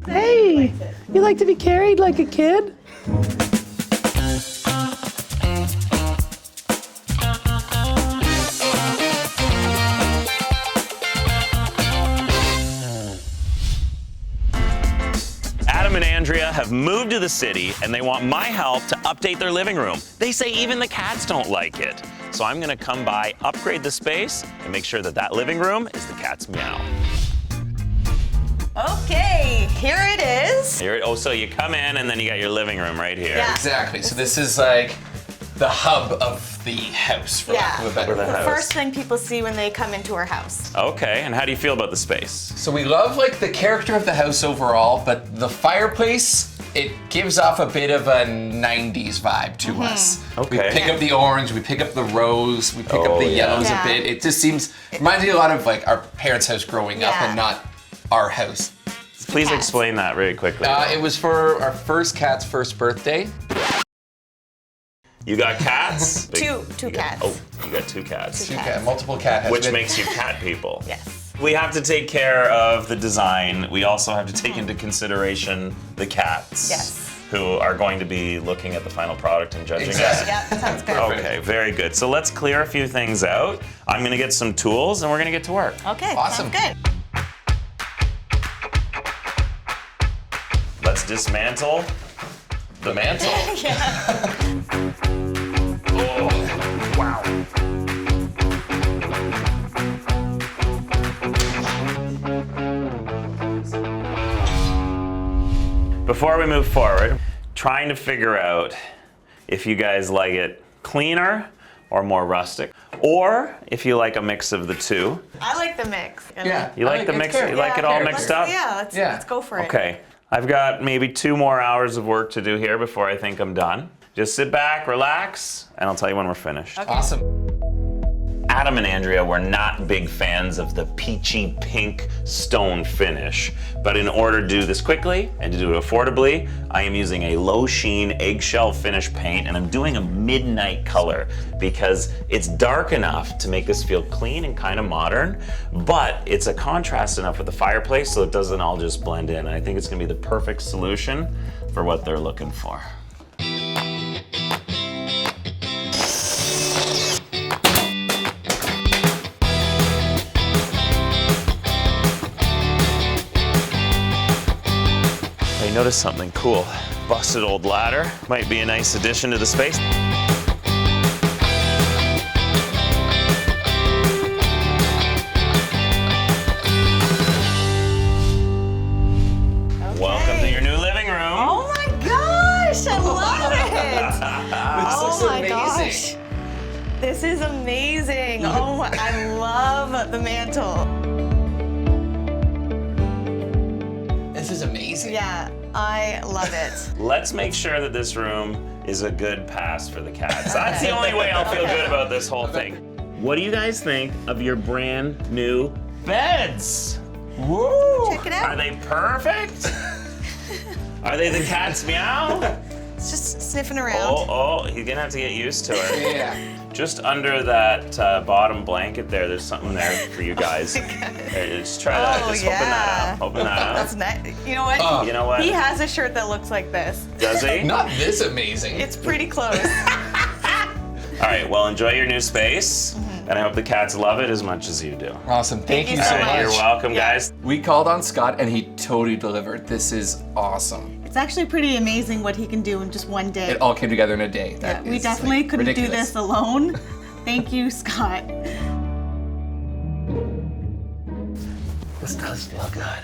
Hey, you like to be carried like a kid? Adam and Andrea have moved to the city and they want my help to update their living room. They say even the cats don't like it. So I'm gonna come by, upgrade the space, and make sure that that living room is the cat's meow. Okay, here it is. Oh, so you come in and then you got your living room right here. Yeah. Exactly. So this is like the hub of the house, for lack of a better the word. first thing people see when they come into our house. Okay, and how do you feel about the space? So we love like the character of the house overall, but the fireplace, it gives off a bit of a 90s vibe to us. Okay. We pick up the orange, we pick up the rose, we pick up the yellows a bit. It just reminds me a lot of like our parents' house growing up and not our house. Please explain that very quickly. It was for our first cat's first birthday. You got cats? Two cats. You got two cats. Two cats, multiple cat houses. Which makes you cat people. Yes. We have to take care of the design. We also have to take into consideration the cats. Yes. Who are going to be looking at the final product and judging Exactly. it. Yeah, that sounds good. Okay, very good. So let's clear a few things out. I'm gonna get some tools and we're gonna get to work. Okay, Awesome. sounds good. Let's dismantle the mantle. Oh, wow. Before we move forward, trying to figure out if you guys like it cleaner or more rustic, or if you like a mix of the two. I like the mix. Yeah. You like the mix? You like it all mixed up? Yeah, let's go for it. Okay, I've got maybe 2 more hours of work to do here before I think I'm done. Just sit back, relax, and I'll tell you when we're finished. Okay. Awesome. Adam and Andrea were not big fans of the peachy pink stone finish, but in order to do this quickly and to do it affordably, I am using a low sheen eggshell finish paint, and I'm doing a midnight color because it's dark enough to make this feel clean and kind of modern, but it's a contrast enough with the fireplace so it doesn't all just blend in. And I think it's gonna be the perfect solution for what they're looking for. I noticed something cool. Busted old ladder. Might be a nice addition to the space. Welcome to your new living room. Oh my gosh, I love it. This looks my amazing. gosh. This is amazing. Oh, I love the mantle. This is amazing. Yeah, I love it. Let's make sure that this room is a good pass for the cats. That's the only way I'll feel good about this whole thing. What do you guys think of your brand new beds? Woo! Check it out. Are they perfect? Are they the cat's meow? It's just sniffing around. Oh, he's gonna have to get used to it. Yeah. Just under that bottom blanket there's something there for you guys. Here, just try that. Just open that up. Open that up. That's nice. You know what? You know what? He has a shirt that looks like this. Does he? Not this amazing. It's pretty close. All right, well, enjoy your new space, and I hope the cats love it as much as you do. Awesome. Thank you so so much. much. You're welcome, Yeah. guys. We called on Scott and he totally delivered. This is awesome. It's actually pretty amazing what he can do in just one day. It all came together in a day. That we is, definitely like, couldn't do ridiculous. this alone. Thank you, Scott. This does feel good.